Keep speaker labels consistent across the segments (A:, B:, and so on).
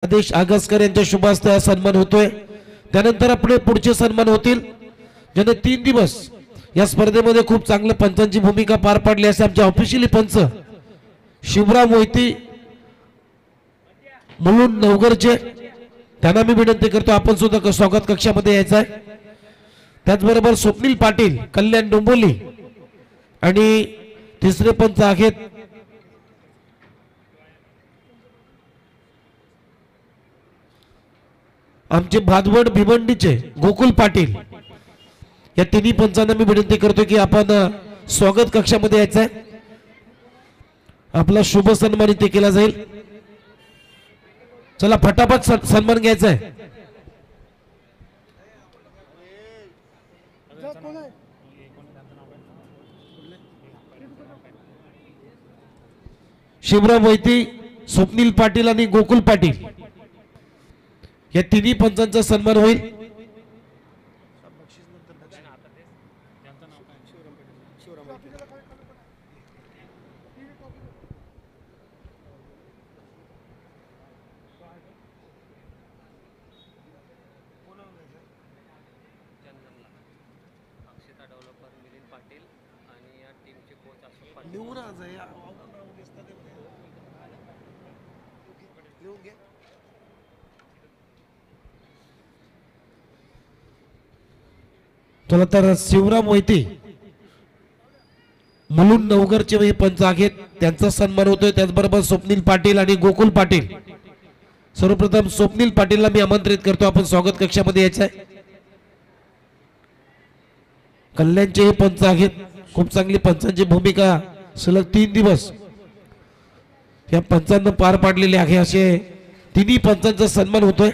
A: आदेश आगसकर यांच्या शुभ हस्ते सन्मान होतोय। त्यानंतर आपले पुढचे सन्मान होतील ज्याने 3 दिवस या स्पर्धेमध्ये खूप चांगल्या पंचांची भूमिका पार पाडली असे आमचे ऑफिशियली पंच शिवराम मोहिती मुलुंड नवगरचे, त्यांना मी विनंती करतो आपण सुद्धा स्वागत कक्षामध्ये यायचं आहे। त्याचबरोबर स्वप्नील पाटील कल्याण डोंबोली आणि तिसरे पंच आहेत आमचे भादवड भिवंडीचे गोकुल पाटील। या तिन्ही पंचांना मी विनंती करतो की आपण स्वागत कक्षामध्ये यायचं आहे, आपला शुभ सन्मान इथे केला जाईल। चला फटाफट सन्मान घ्यायचा आहे। शिवराम मोहिती, स्वप्नील पाटील आणि गोकुल पाटील या तिन्ही पंचांचा सन्मान होईल। चला तर शिवराम मोहिती मुलुंड नवगरचे हे पंच आहेत, त्यांचा सन्मान होतोय। त्याचबरोबर स्वप्नील पाटील आणि गोकुल पाटील। सर्वप्रथम स्वप्नील पाटीलला मी आमंत्रित करतो, आपण स्वागत कक्षामध्ये यायचं आहे। कल्याणचे हे पंच आहेत, खूप चांगली पंचांची भूमिका सलग 3 दिवस या पंचांना पार पाडलेले आहे, असे तिन्ही पंचांचा सन्मान होतोय।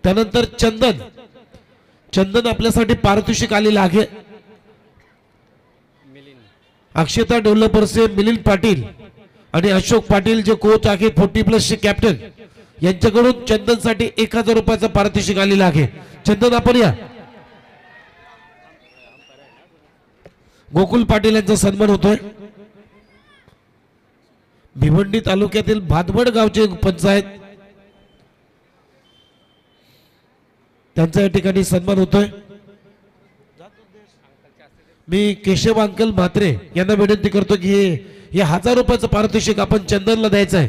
A: त्यानंतर चंदन आपल्यासाठी पारितोषिक आलेला आहे। अक्षता डेव्हलपर्सचे मिलिंद पाटील आणि अशोक पाटील जे कोच आहेत 40+ चे कॅप्टन, यांच्याकडून चंदनसाठी 1000 रुपयाचा पारितोषिक आलेला आहे। चंदन आपण या। गोकुल पाटील यांचा सन्मान होतोय। भिवंडी तालुक्यातील भादवड गावचे पंचायत, त्यांचा या ठिकाणी सन्मान होतोय। मी केशव अंकल म्हात्रे यांना विनंती करतो की हे 1000 रुपयाचं पारितोषिक आपण चंदनला द्यायचं आहे।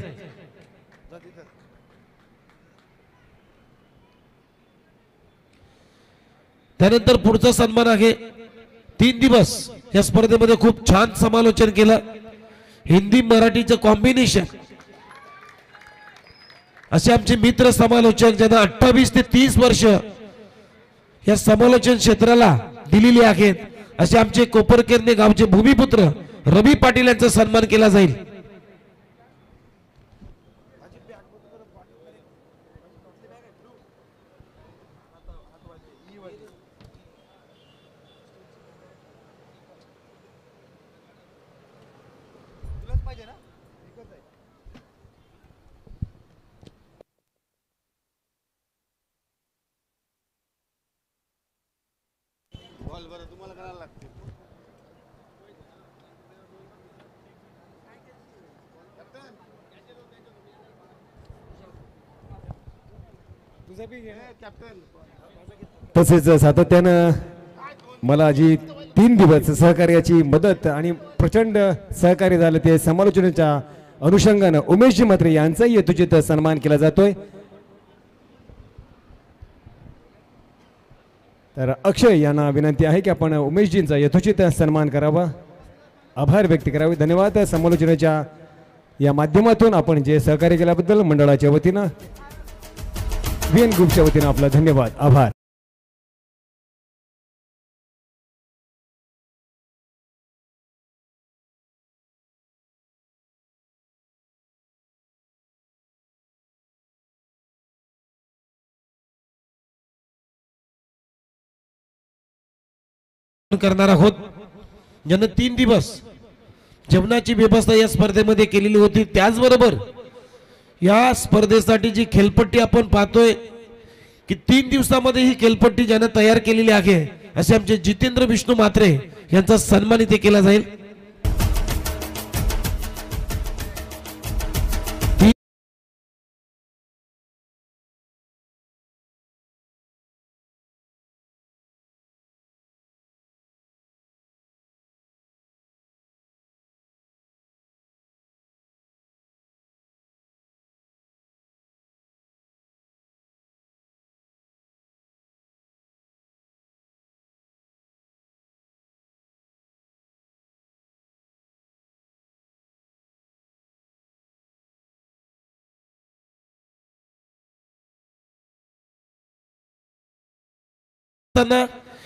A: त्यानंतर पुढचा सन्मान आहे 3 दिवस या स्पर्धेमध्ये खूप छान समालोचन केलं, हिंदी मराठीचं कॉम्बिनेशन, असे आमचे मित्र समालोचक ज्यांना 28 ते 30 वर्ष या समालोचन क्षेत्राला दिलेली आहेत, असे आमचे कोपरकेरणे गावचे भूमिपुत्र रवी पाटील यांचा सन्मान केला जाईल।
B: तसेच सातत्यानं मला जी 3 दिवस सहकार्याची मदत आणि प्रचंड सहकार्य झालं ते समालोचनाच्या अनुषंगानं उमेशजी म्हात्रे यांचाही यथोचित सन्मान केला जातोय। तर अक्षय यांना विनंती आहे की आपण उमेशजींचा यथोचित सन्मान करावा, आभार व्यक्त करावे। धन्यवाद। समालोचनाच्या या माध्यमातून आपण जे सहकार्य केल्याबद्दल मंडळाच्या वतीनं VN ग्रुपच्या वतीनं आपला धन्यवाद, आभार।
A: करणार आहोत ज्यांना 3 दिवस जेवणाची व्यवस्था या स्पर्धेमध्ये केलेली होती। त्याचबरोबर या स्पर्धेसाठी जी खेळपट्टी आपण पाहतोय की 3 दिवसामध्ये ही खेळपट्टी ज्याने तयार केलेली आहे असे आमचे जितेंद्र विष्णू म्हात्रे यांचा सन्मान इथे केला जाईल।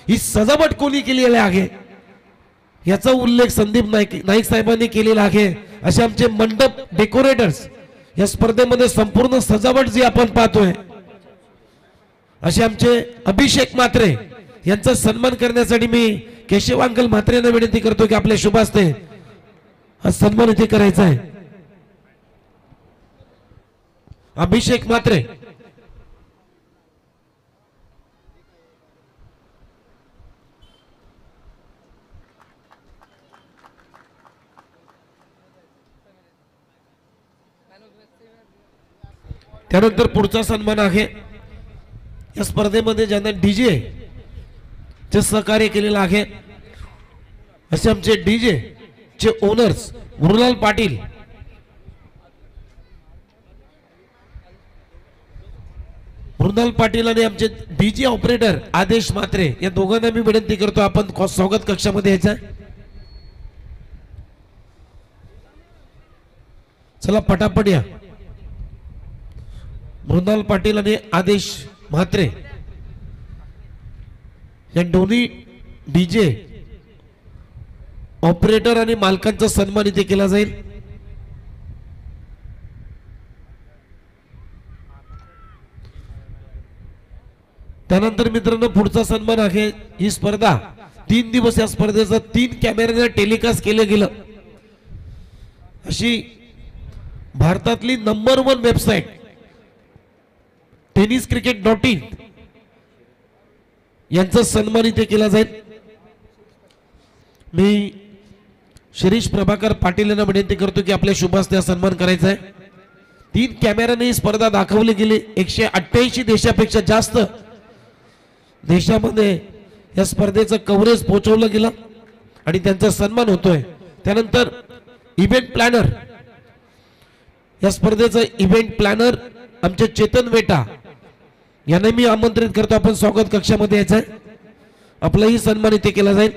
A: ही सजावट कोणी केलेली आहे याचा उल्लेख संदीप नाईक साहेबांनी केलेला आहे। असे आमचे मंडप डेकोरेटर्स या स्पर्धेमध्ये संपूर्ण सजावट जी आपण पाहतोय, असे आमचे अभिषेक म्हात्रे यांचा सन्मान करण्यासाठी मी केशव अंकल म्हात्रे यांना विनंती करतो की आपल्या शुभ हस्ते हा सन्मान इथे करायचा आहे। अभिषेक म्हात्रे त्यानंतर पुढचा सन्मान आहे या स्पर्धेमध्ये ज्यांना डीजे चे सहकार्य केलेलं आहे, असे आमचे डीजे चे ओनर्स गुरुलाल पाटील आणि आमचे डीजे ऑपरेटर आदेश म्हात्रे या दोघांना मी विनंती करतो आपण स्वागत कक्षामध्ये यायचं। चला पटापट या। मृणाल पाटील आणि आदेश म्हात्रे या दोन्ही डीजे ऑपरेटर आणि मालकांचा सन्मान इथे केला जाईल। त्यानंतर मित्रांनो पुढचा सन्मान आहे। ही स्पर्धा 3 दिवस या स्पर्धेचा 3 कॅमेऱ्याने टेलिकास्ट केलं गेलं, अशी भारतातली नंबर 1 वेबसाईट tenniscricket.in यांचा सन्मान इथे केला जाईल। मी शिरीष प्रभाकर पाटील यांना विनंती करतो की आपल्या शुभ हस्ते सन्मान करायचा आहे। 3 कॅमेऱ्याने ही स्पर्धा दाखवली गेली। 188 देशापेक्षा जास्त देशामध्ये या स्पर्धेचं कव्हरेज पोहोचवलं गेलं आणि त्यांचा सन्मान होतोय। त्यानंतर इव्हेंट प्लॅनर या स्पर्धेचा इव्हेंट प्लॅनर आमचे चेतन वेटा यांना मी आमंत्रित करतो, आपण स्वागत कक्षामध्ये यायचं आहे। आपलाही सन्मान इथे केला जाईल।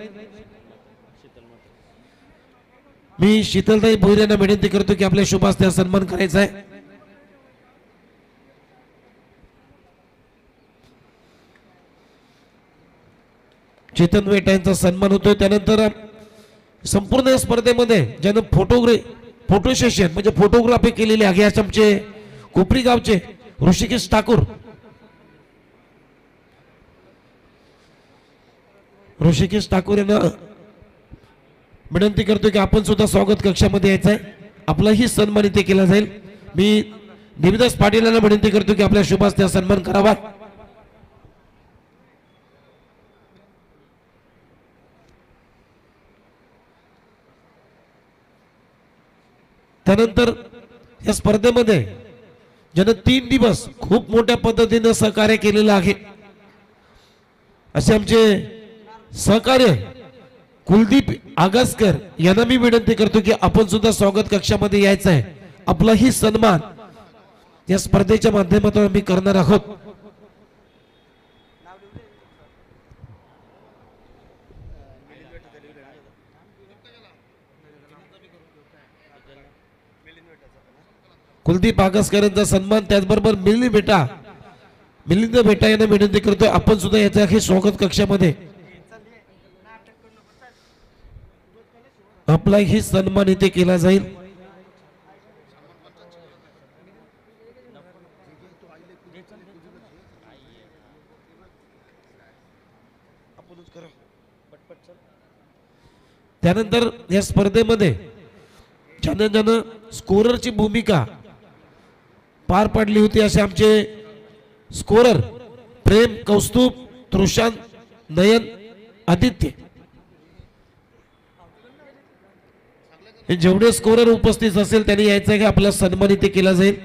A: मी शीतलताई भोईर यांना विनंती करतो की आपल्या शुभ हस्ते सन्मान करायचा आहे। चेतन वेटा यांचा सन्मान होतोय। त्यानंतर संपूर्ण स्पर्धेमध्ये ज्यानं फोटो सेशन म्हणजे फोटोग्राफी केलेली आहे असे आमचे कोपरी गावचे ऋषिकेश ठाकूर यांना विनंती करतो की आपण सुद्धा स्वागत कक्षामध्ये यायचं आहे। आपलाही सन्मान इथे केला जाईल। मी देवीदास पाटील यांना विनंती करतो की आपल्या शुभ हस्ते सन्मान करावा। त्यानंतर या स्पर्धेमध्ये ज्यानं 3 दिवस खूप मोठ्या पद्धतीने सहकार्य केलेलं आहे, असे आमचे सहकार्य कुलदीप आगसकर यांना मी विनंती करतो की आपण सुद्धा स्वागत कक्षामध्ये यायचं आहे। आपलाही सन्मान या स्पर्धेच्या माध्यमातून आम्ही करणार आहोत। कुलदीप आगसकर यांचा सन्मान, त्याचबरोबर मिलिंद बेटा यांना विनंती करतो आपण सुद्धा याचा आहे स्वागत कक्षामध्ये। आपलाही सन्मान इथे केला जाईल। त्यानंतर या स्पर्धेमध्ये ज्यानं स्कोररची भूमिका पार पाडली होती असे आमचे स्कोरर प्रेम, कौस्तुभ, तृषांत, नयन आदित्य हे जेवढे स्कोरर उपस्थित असेल त्यांनी यायचं आहे की आपला सन्मान इथे केला जाईल.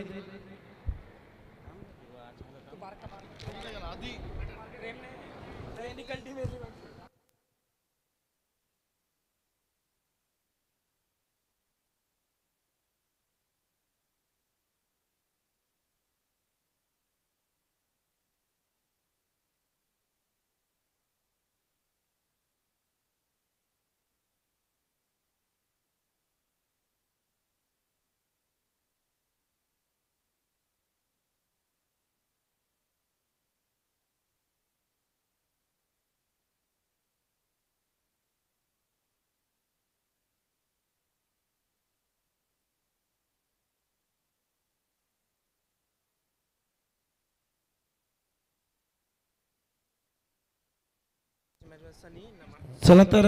A: चला तर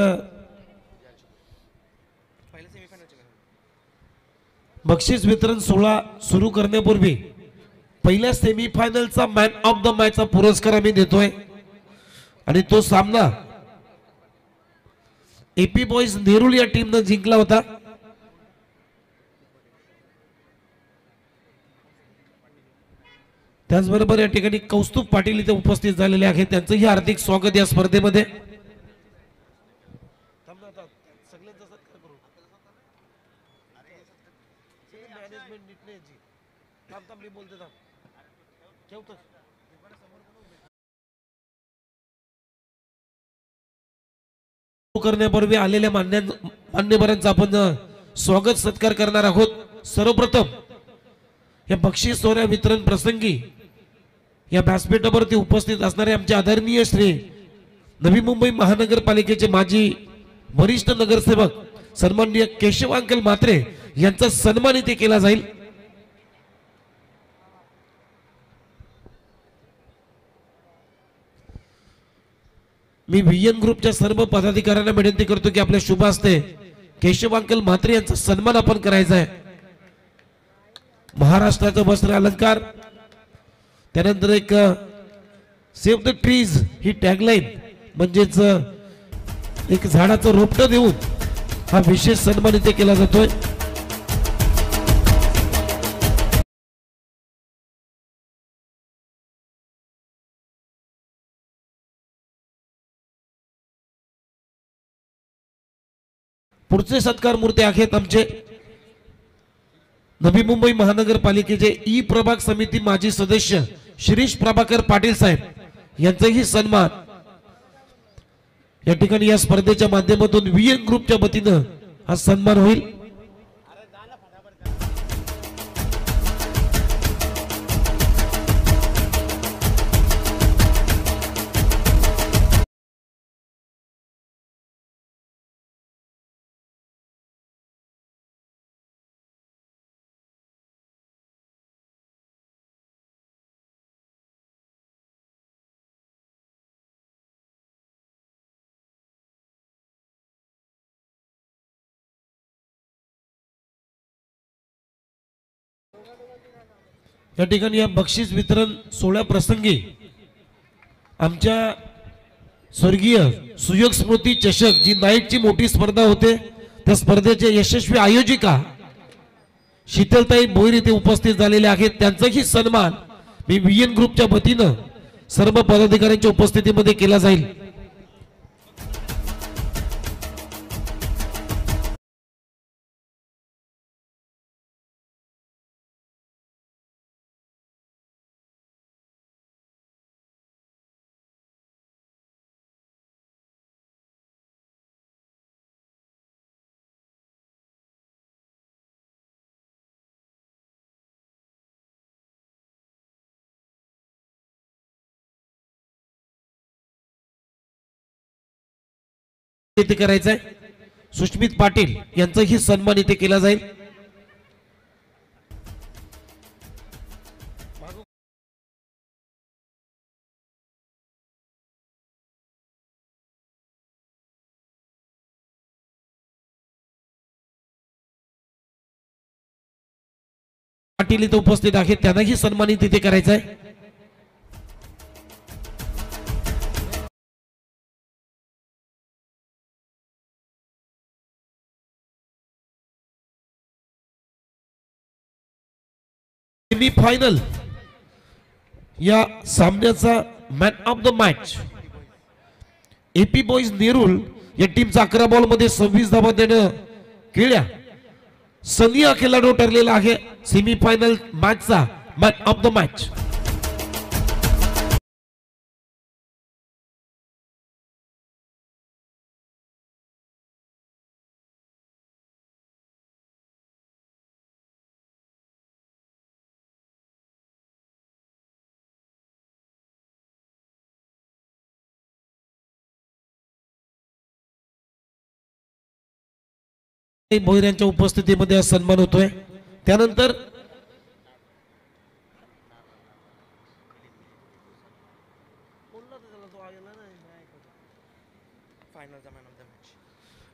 A: बक्षीस वितरण सोहळा सुरू करण्यापूर्वी पहिल्या सेमीफायनलचा मॅन ऑफ द मॅचचा पुरस्कार आम्ही देतोय आणि तो सामना एपी बॉयज नेरुल या टीमनं जिंकला होता. त्याचबरोबर या ठिकाणी कौस्तुभ पाटील इथे उपस्थित झालेले आहेत, त्यांचंही हार्दिक स्वागत या स्पर्धेमध्ये. करण्यापूर्वी आलेल्या मान्यवरांचा आपण स्वागत सत्कार करणार आहोत. सर्वप्रथम या बक्षीस सोहळ्या वितरण प्रसंगी या व्यासपीठावरती उपस्थित असणारे आमचे आदरणीय श्री नवी मुंबई महानगरपालिकेचे माजी वरिष्ठ नगरसेवक सन्माननीय केशव अंकल म्हात्रे यांचा सन्मान इथे केला जाईल. मी व्हीएन ग्रुपच्या सर्व पदाधिकाऱ्यांना विनंती करतो की आपल्या शुभ हस्ते केशव अंकल म्हात्रे यांचा सन्मान आपण करायचा आहे. महाराष्ट्राचं वस्त्र अलंकार, त्यानंतर एक save the trees he tagline म्हणजेच एक झाडाचं रोपटं देऊन हा विशेष सन्मान इथे केला जातोय. पुढचे सत्कार मूर्ती आहेत आमचे नवी मुंबई महानगरपालिकेचे ई प्रभाग समिती माजी सदस्य शिरीष प्रभाकर पाटील साहेब यांचाही सन्मान या ठिकाणी या स्पर्धेच्या माध्यमातून व्हीएन ग्रुपच्या वतीनं हा सन्मान होईल. या ठिकाणी या बक्षीस वितरण सोहळ्या प्रसंगी आमच्या स्वर्गीय सुयोग स्मृती चषक जी नाईटची मोठी स्पर्धा होते त्या स्पर्धेच्या यशस्वी आयोजिका शीतलताई भोईर इथे उपस्थित झालेले आहेत, त्यांचाही सन्मान मी व्हीएन ग्रुपच्या वतीनं सर्व पदाधिकाऱ्यांच्या उपस्थितीमध्ये केला जाईल. इथे करायचं आहे. सुष्मित पाटील यांचाही सन्मान इथे केला जाईल. पाटील इथे उपस्थित आहेत, त्यांनाही सन्मानित इथे करायचं आहे. सेमी फायनल या सामन्याचा man of the match AP boys Nerul या टीमचा 11 बॉल मध्ये 26 धावा देणं केल्या सनी हा खेळाडू ठरलेला आहे सेमी फायनल मॅचचा मॅन ऑफ द मॅच. भोईरांच्या उपस्थितीमध्ये सन्मान होतोय. त्यानंतर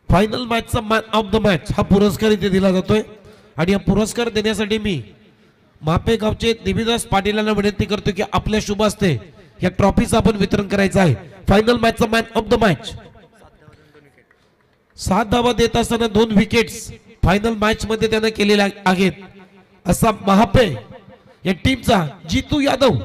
A: फायनल मॅचचा मॅन ऑफ द मॅच हा पुरस्कार इथे दिला जातोय आणि हा पुरस्कार देण्यासाठी मी मापे गावचे देवीदास पाटील यांना विनंती करतो की आपल्या शुभ हस्ते या ट्रॉफीचं आपण वितरण करायचं आहे. फायनल मॅचचा मॅन ऑफ द मॅच 7 धावा देत असताना 2 विकेट्स फायनल मॅच मध्ये त्याने केलेल्या आहेत असा महापे या टीमचा Jitu Yadav.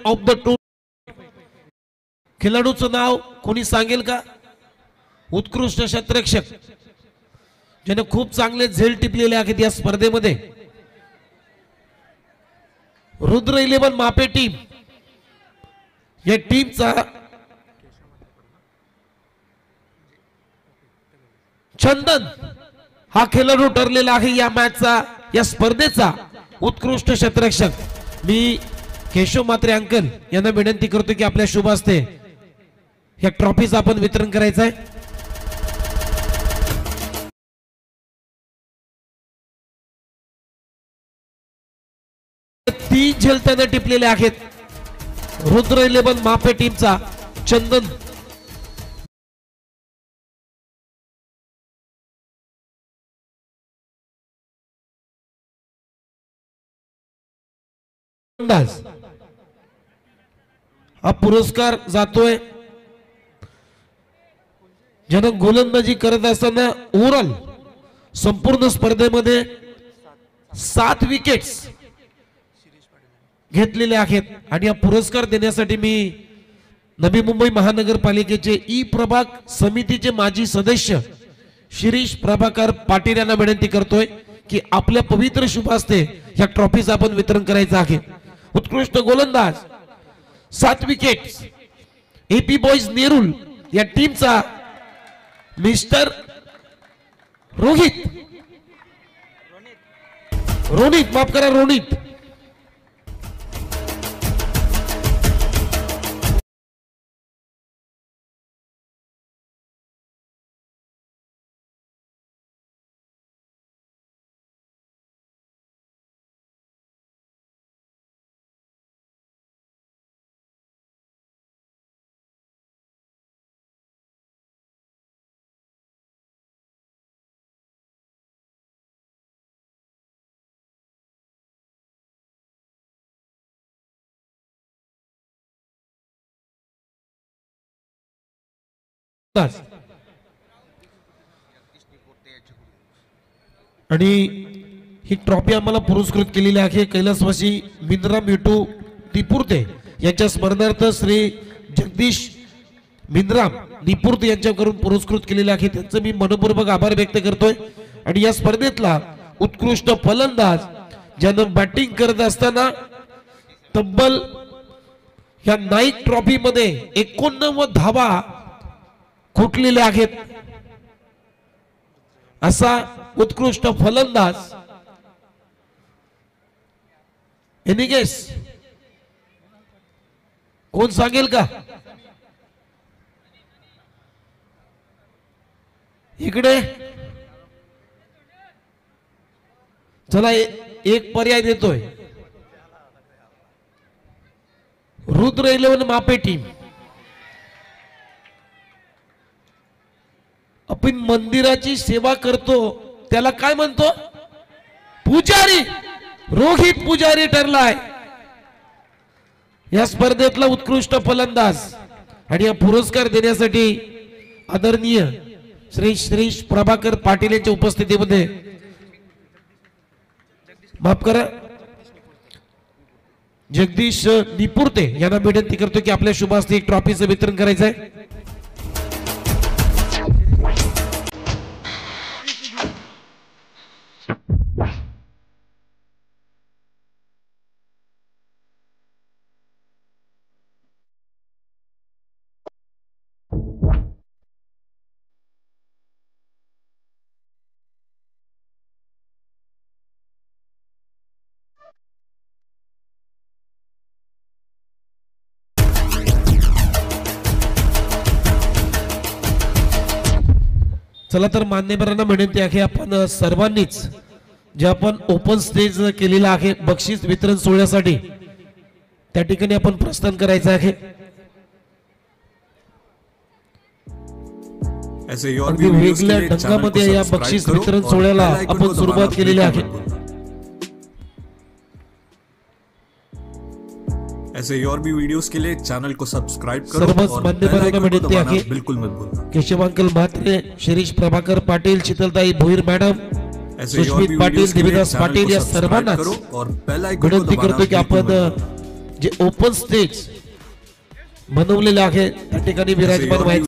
A: Of the two खेळाडूचं नाव कोणी सांगेल का? उत्कृष्ट क्षेत्ररक्षक ज्याने खूप चांगले झेल टिपलेले आहेत या स्पर्धेमध्ये. रुद्र 11 मापे टीम या टीमचा चंदन हा खेळाडू ठरलेला आहे या मॅचचा या स्पर्धेचा उत्कृष्ट क्षेत्ररक्षक. मी केशव मात्रे अंकल यांना विनंती करतो की आपल्या शुभ हस्ते या ट्रॉफीचं आपण वितरण करायचं आहे. तीन झेल त्याने टिपलेले आहेत. रुद्र 11 मापे टीमचा चंदन हा पुरस्कार जातोय ज्यानं गोलंदाजी करत असताना ओव्हरऑल संपूर्ण स्पर्धेमध्ये 7 विकेट्स घेतलेले आहेत. आणि हा पुरस्कार देण्यासाठी मी नवी मुंबई महानगरपालिकेचे ई प्रभाग समितीचे माजी सदस्य शिरीष प्रभाकर पाटील यांना विनंती करतोय की आपल्या पवित्र शुभ हस्ते या ट्रॉफीचं आपण वितरण करायचं आहे. उत्कृष्ट गोलंदाज 7 विकेट्स एपी बॉईज नेरूल या टीमचा मिस्टर रोहित माफ करा रोनित आणि ही ट्रॉफी आम्हाला पुरस्कृत केलेली आहे कैलासवासी मिंद्राम विटू निपुर्ते यांच्या स्मरणार्थ श्री जगदीश मिंद्राम निपुर्ते यांच्याकडून पुरस्कृत केलेले आहे. त्यांचं मी मनपूर्वक आभार व्यक्त करतोय. आणि या स्पर्धेतला उत्कृष्ट फलंदाज ज्यानं बॅटिंग करत असताना तब्बल या नाईक ट्रॉफी मध्ये 89 धावा खुटलेल्या आहेत असा उत्कृष्ट फलंदाज एनी गेस कोण सांगेल का? इकडे चला एक पर्याय देतोय. रुद्र 11 मापे टीम. आपण मंदिराची सेवा करतो त्याला काय म्हणतो? पुजारी. रोहित पुजारी ठरलाय या स्पर्धेतला उत्कृष्ट फलंदाज आणि हा पुरस्कार देण्यासाठी आदरणीय श्री प्रभाकर पाटील यांच्या उपस्थितीमध्ये माफ करा जगदीश निपुर्ते यांना विनंती करतो की आपल्या शुभ हस्ते एक ट्रॉफीचं वितरण करायचं आहे. चला तर मान्यवरांना विनंती आहे आपण सर्वांनीच जे आपण ओपन स्टेज केलेला आहे बक्षीस वितरण सोहळ्यासाठी त्या ठिकाणी आपण प्रस्थान करायचं आहे. अगदी वेगळ्या ढंगामध्ये या बक्षीस वितरण सोहळ्याला आपण सुरुवात केलेली आहे.
C: ऐसे और भी वीडियोस के लिए चैनल को सब्सक्राइब करो
A: सर्वच
C: और
A: मान्यवरांना विनंती आहे
C: बिल्कुल मत भूलना.
A: केशव अंकल म्हात्रे, शिरीष प्रभाकर पाटील, शीतलताई भोईर मॅडम,
C: ऐसे और
A: सुष्मित
C: भी
A: पाटील,
C: वीडियोस के लिए
A: देवीदास
C: चैनल
A: पाटील
C: को
A: या
C: सब्सक्राइब
A: सर्वांनाच
C: करो और बेल आइकन को
A: विनंती
C: दबाना
A: करतो की
C: बिल्कुल
A: आपण
C: मत भूलना.
A: जे ओपन स्टेज बनवलेले आहे त्या ठिकाणी विराजमान व्हायचं.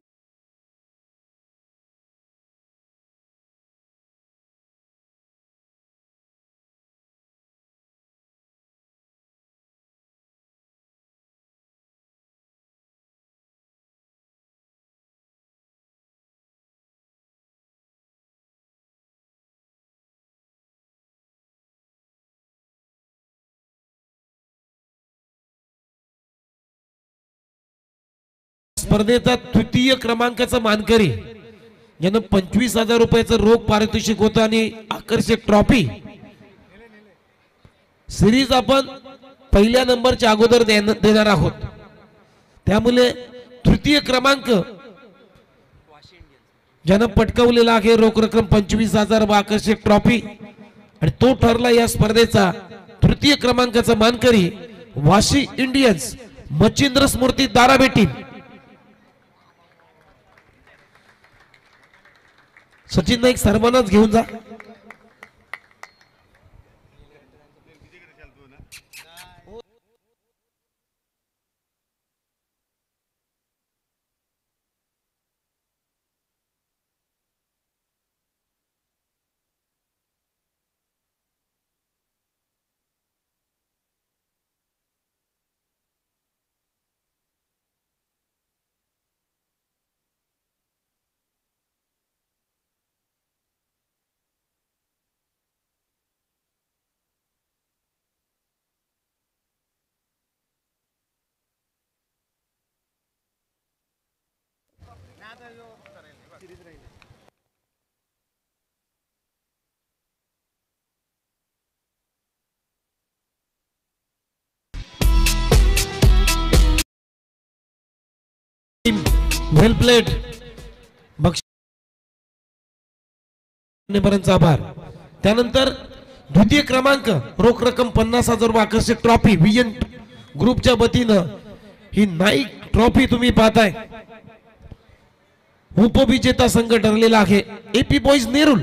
A: स्पर्धेचा तृतीय क्रमांकाचा मानकरी यानं 25,000 रुपयाचं रोख पारितोषिक होतं आणि आकर्षक ट्रॉफी सिरीज आपण पहिल्या नंबरच्या अगोदर देणार आहोत. त्यामुळे तृतीय क्रमांक ज्यानं पटकावलेला आहे रोख रक्कम 25,000 व आकर्षक ट्रॉफी आणि तो ठरला या स्पर्धेचा तृतीय क्रमांकाचा मानकरी वाशी इंडियन्स मच्छिंद्र स्मृती दाराबे टीम. सचिन नाईक सर्वांनाच घेऊन जा. वेल प्लेड. बक्षीस आभार. त्यानंतर द्वितीय क्रमांक रोख रक्कम 50,000 व आकर्षक ट्रॉफी विजन ग्रुपच्या वतीनं ही नाईक ट्रॉफी तुम्ही पाहताय. उपविजेता संघ ठरलेला आहे एपी बॉईज नेरुल.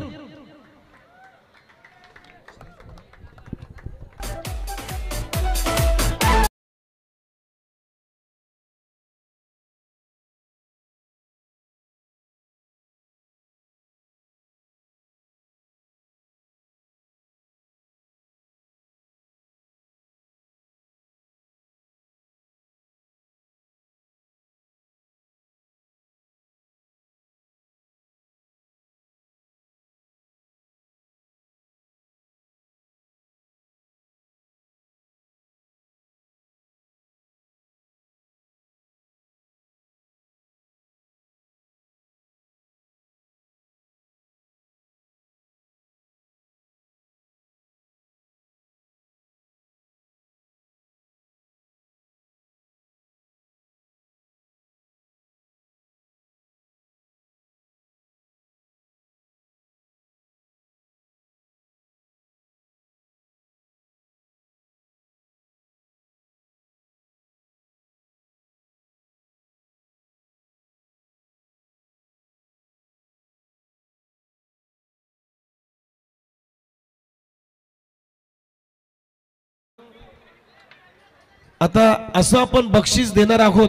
A: आता असं आपण बक्षीस देणार आहोत,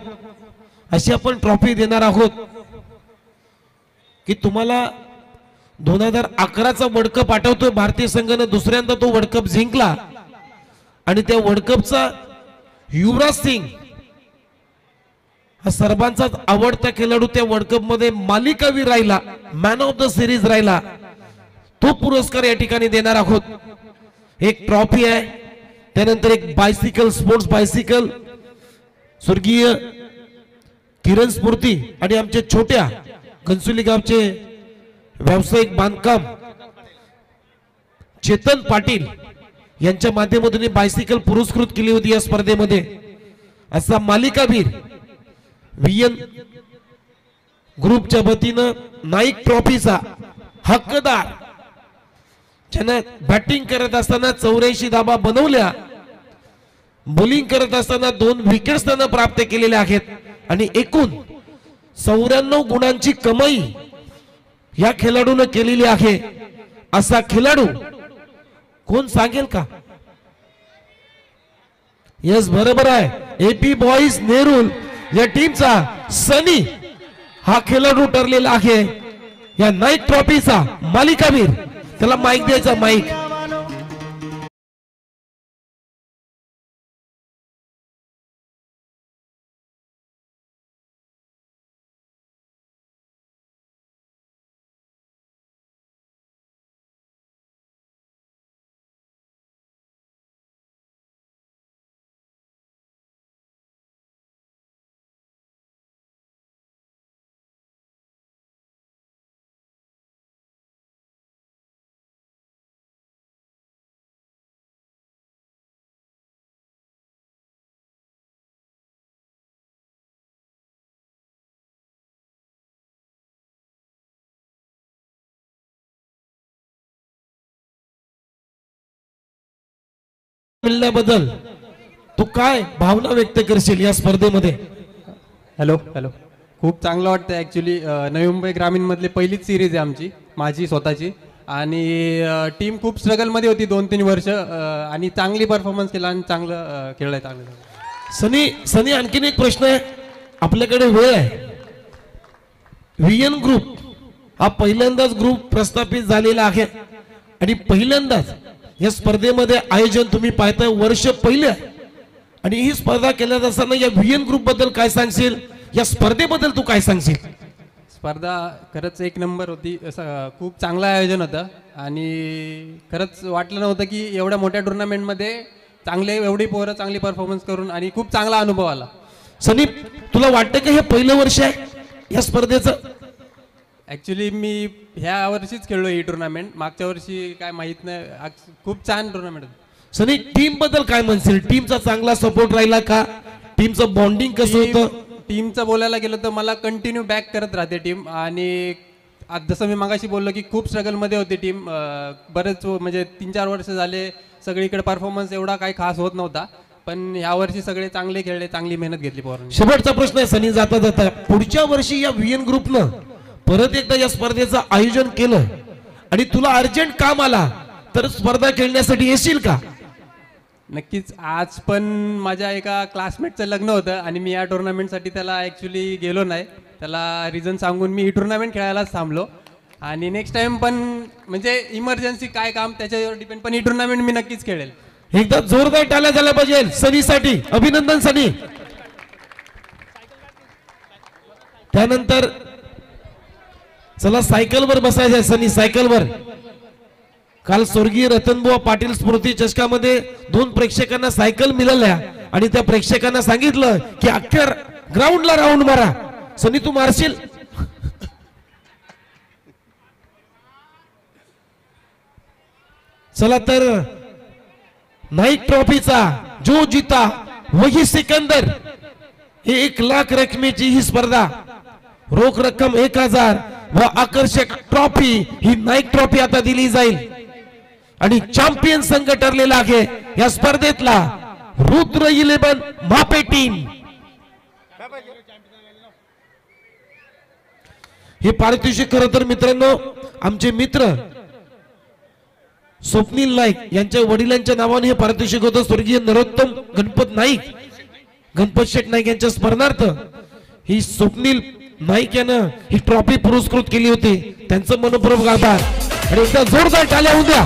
A: अशी आपण ट्रॉफी देणार आहोत की तुम्हाला 2011चा वर्ल्ड कप आठवतोय. भारतीय संघाने दुसऱ्यांदा तो वर्ल्ड कप जिंकला आणि त्या वर्ल्ड कपचा युवराज सिंग हा सर्वांचाच आवडता खेळाडू त्या वर्ल्ड कप मध्ये मालिकावीर राहिला, मॅन ऑफ द सिरीज राहिला. तो पुरस्कार या ठिकाणी देणार आहोत. एक ट्रॉफी आहे, त्यानंतर एक बायसिकल, स्पोर्ट्स बायसिकल स्वर्गीय किरण स्फूर्ती आणि आमचे छोट्या घनसोली गावचे व्यावसायिक बांधकाम चेतन पाटील यांच्या माध्यमातून ही बायसिकल पुरस्कृत केली होती या स्पर्धेमध्ये. असा मालिकावीर व्हीएन ग्रुपच्या वतीनं नाईक ट्रॉफीचा हक्कदार, ज्यानं बॅटिंग करत असताना 84 धाबा बनवल्या, बॉलिंग करत असताना 2 विकेट्स त्यानं प्राप्त केलेल्या आहेत आणि एकूण 94 गुणांची कमाई या खेळाडूने केलेली आहे. असा खेळाडू कोण सांगेल का? यस, बरोबर आहे. एपी बॉईज नेरूल या टीमचा सनी हा खेळाडू ठरलेला आहे या नाईक ट्रॉफीचा मालिकावीर. त्याला माईक द्यायचा, माईक. मिळण्याबद्दल तू काय भावना व्यक्त करशील या स्पर्धेमध्ये?
D: हॅलो हॅलो, खूप चांगलं वाटतं. ॲक्च्युली नवी मुंबई ग्रामीण मधली पहिलीच सिरीज आहे आमची, माझी स्वतःची. आणि टीम खूप स्ट्रगलमध्ये होती 2-3 वर्ष आणि चांगली परफॉर्मन्स केला आणि चांगलं खेळलंय चांगलं.
A: सनी आणखीन एक प्रश्न आहे, आपल्याकडे वेळ आहे. व्हीएन ग्रुप हा पहिल्यांदाच ग्रुप प्रस्थापित झालेला आहे आणि पहिल्यांदाच या स्पर्धेमध्ये आयोजन तुम्ही पाहताय, वर्ष पहिले. आणि ही स्पर्धा केल्या असताना या व्हीएन ग्रुप बद्दल काय सांगशील, या स्पर्धेबद्दल तू काय सांगशील?
D: स्पर्धा खरंच एक नंबर होती. खूप चांगलं आयोजन होतं आणि खरंच वाटलं नव्हतं की एवढ्या मोठ्या टुर्नामेंटमध्ये एवढी पोरं चांगली परफॉर्मन्स करून आणि खूप चांगला अनुभव आला.
A: सनी, तुला वाटतं की हे पहिलं वर्ष आहे या स्पर्धेचं?
D: ॲक्च्युली मी ह्या वर्षीच खेळलो ही टुर्नामेंट, मागच्या वर्षी काय माहित नाही. खूप छान टुर्नामेंट होती.
A: सनी, टीम बद्दल काय म्हणशील? टीमचा चांगला सपोर्ट राहिला का? टीमचं बॉन्डिंग कसं होतं?
D: टीमचं बोलायला गेलं तर मला कंटिन्यू बॅक करत राहते टीम. आणि जसं मी मागाशी बोललो की खूप स्ट्रगलमध्ये होती टीम. बरेच म्हणजे 3-4 वर्ष झाले सगळीकडे परफॉर्मन्स एवढा काही खास होत नव्हता, पण ह्या वर्षी सगळे चांगले खेळले, चांगली मेहनत घेतली पोरांनी.
A: शेवटचा प्रश्न आहे सनी, जाता जाता पुढच्या वर्षी या व्हीएन ग्रुपनं परत एकदा या स्पर्धेचं आयोजन केलं आणि तुला अर्जंट काम आला तर स्पर्धा खेळण्यासाठी येशील का?
D: नक्कीच. आज पण माझ्या एका क्लासमेटचं लग्न होतं आणि मी या टुर्नामेंटसाठी त्याला ॲक्च्युली गेलो नाही. त्याला रिझन सांगून मी ही टुर्नामेंट खेळायलाच थांबलो. आणि नेक्स्ट टाइम पण म्हणजे इमर्जन्सी काय काम त्याच्यावर डिपेंड, पण ही टुर्नामेंट मी नक्कीच खेळेल.
A: एकदा जोरदार टाळ्या झाल्या पाहिजे सनीसाठी. अभिनंदन सनी. त्यानंतर चला सायकलवर बसायचंय सनी, सायकलवर. काल स्वर्गीय रतनबुवा पाटील स्मृती चषकामध्ये 2 प्रेक्षकांना सायकल मिळाल्या आणि त्या प्रेक्षकांना सांगितलं की अख्ख्या ग्राउंडला राऊंड मारा. सनी, तू मारशील? चला तर नाईक ट्रॉफीचा जो जीता वही सिकंदर, 1 लाख रकमेची ही स्पर्धा, रोख रक्कम 1000 व आकर्षक ट्रॉफी ही नाईक ट्रॉफी आता दिली जाईल. आणि चॅम्पियन संघ ठरलेला आहे या स्पर्धेतला रुद्र 11 मापे टीम. हे पारितोषिक खरं तर मित्रांनो आमचे मित्र स्वप्नील नाईक यांच्या वडिलांच्या नावाने हे पारितोषिक होतं. स्वर्गीय नरोत्तम गणपत नाईक गणपत शेठ नाईक यांच्या स्मरणार्थ ही स्वप्नील नाईक यानं ही ट्रॉफी पुरस्कृत केली होती. त्यांचं मनपूर्वक आभार आणि एकदा जोरदार टाळ्या होऊ द्या.